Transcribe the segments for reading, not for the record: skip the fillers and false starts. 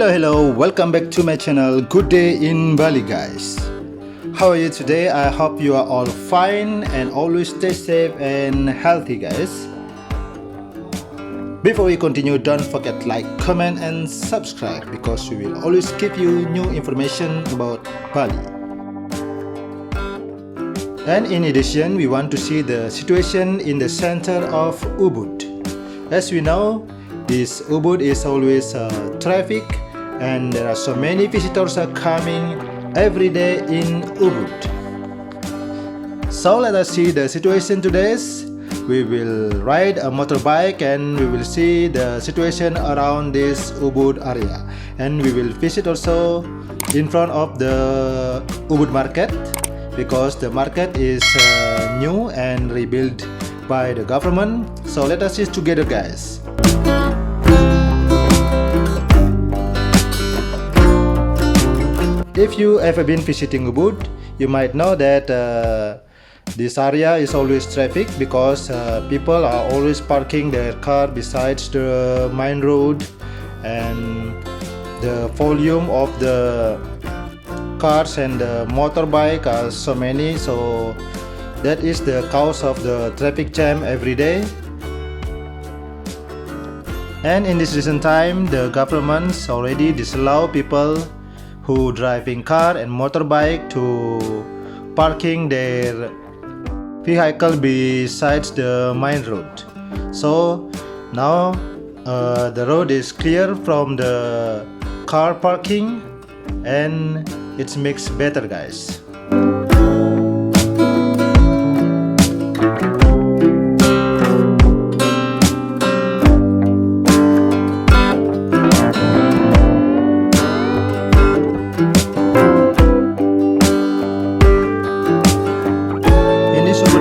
Hello, welcome back to my channel. Good day in Bali, guys. How are you today? I hope you are all fine and always stay safe and healthy, guys. Before we continue, don't forget like, comment and subscribe because we will always give you new information about Bali. And in addition, we want to see the situation in the center of Ubud. As we know, this Ubud is always traffic and there are so many visitors are coming every day in Ubud. So let us see the situation today. We will ride a motorbike and we will see the situation around this Ubud area, and we will visit also in front of the Ubud market because the market is new and rebuilt by the government. So let us see together, guys. If you ever been visiting Ubud, you might know that this area is always traffic because people are always parking their car besides the main road, and the volume of the cars and the motorbike are so many, so that is the cause of the traffic jam every day. And in this recent time, the governments already disallow people who driving car and motorbike to parking their vehicle besides the main road. So now the road is clear from the car parking and it makes better, guys.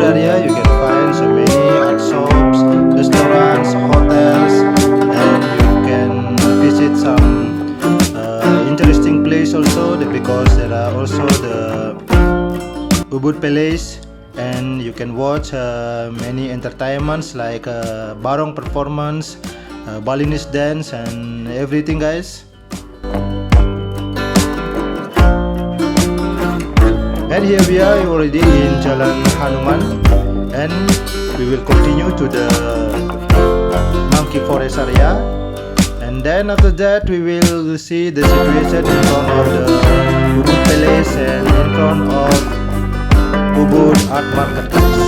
Area you can find so many art shops, restaurants, hotels, and you can visit some interesting place also because there are also the Ubud Palace, and you can watch many entertainments like barong performance, Balinese dance and everything, guys. And here we are already in Jalan Hanuman, and we will continue to the monkey forest area, and then after that we will see the situation in front of the Ubud Palace and in front of Ubud Art Market, guys.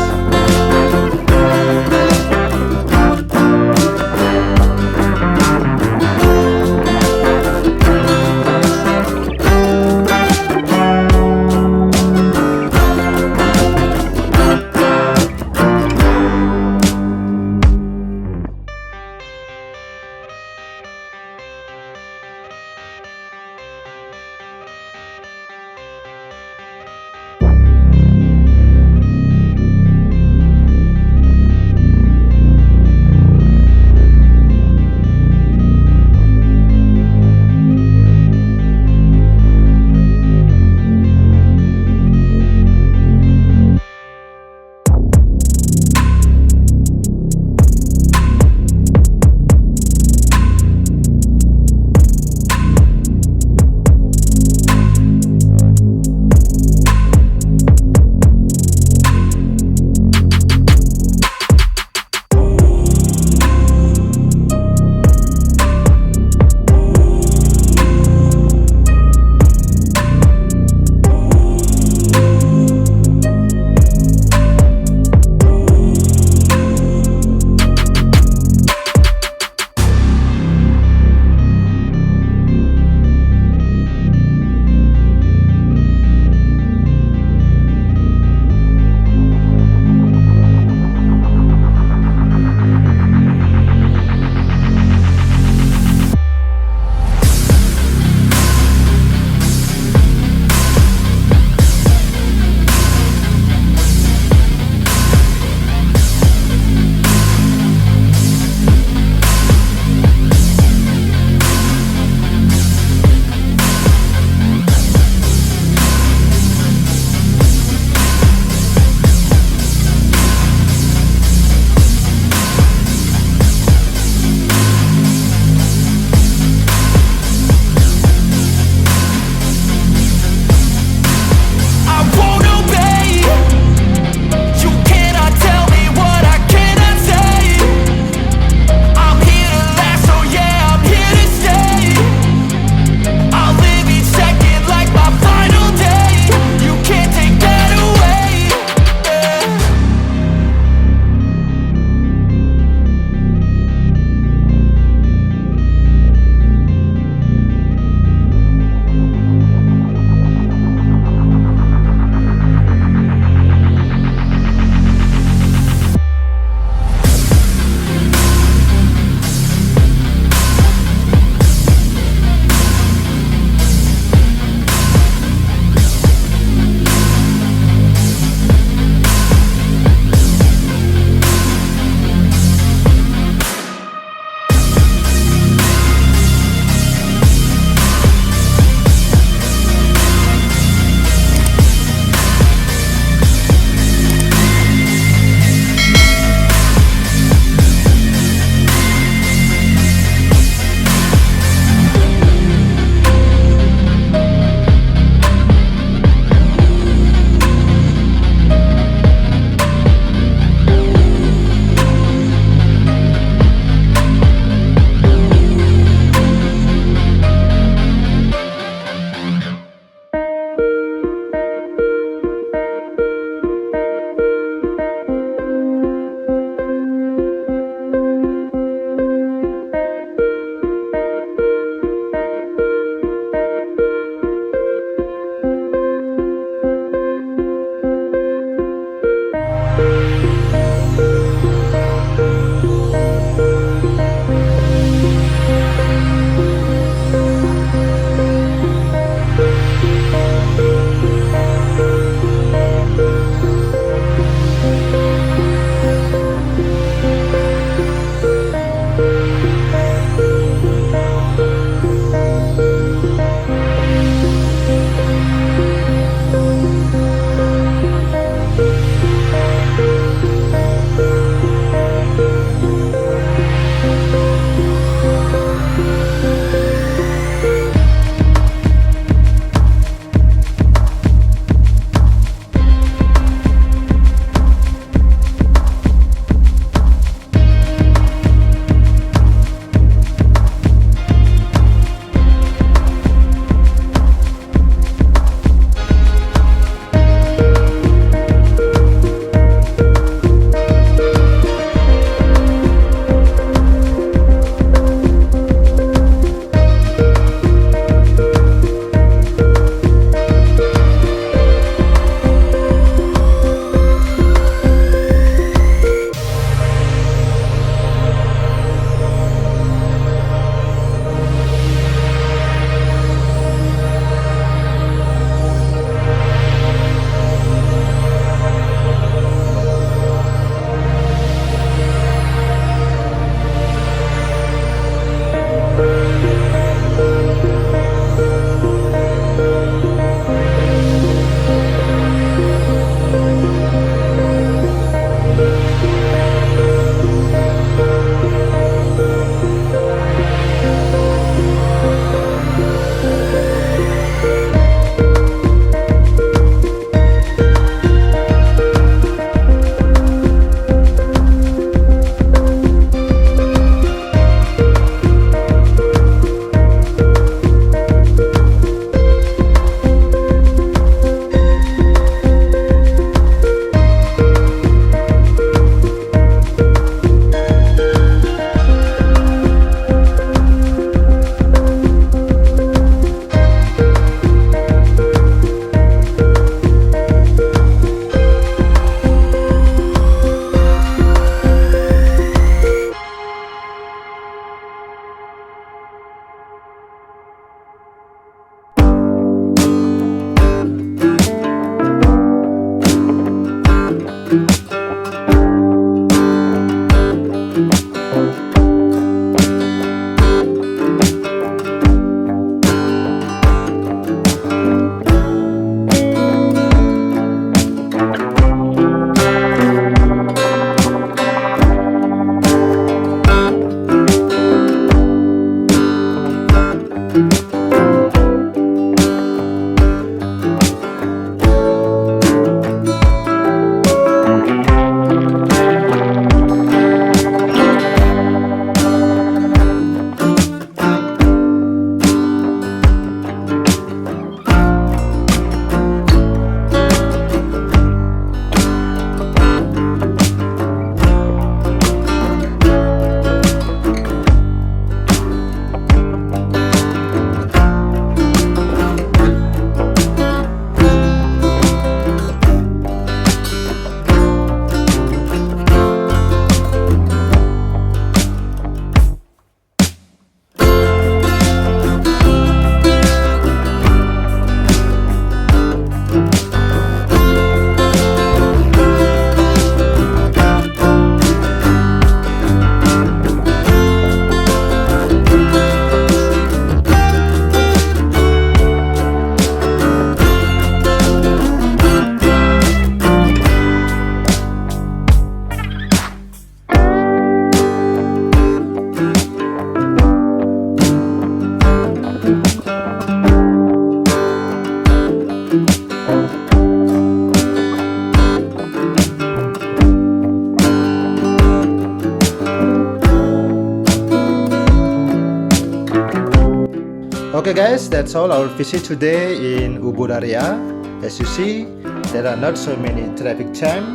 Okay guys, that's all our visit today in Ubud area. As you see, there are not so many traffic jam.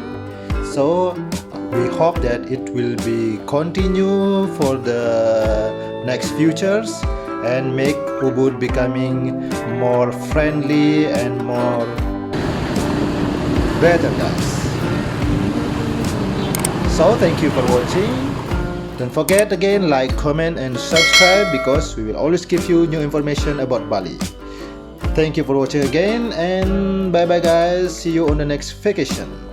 So we hope that it will be continue for the next futures and make Ubud becoming more friendly and more better guys. So thank you for watching. Don't forget again, like, comment and subscribe because we will always give you new information about Bali. Thank you for watching again and bye bye guys. See you on the next vacation.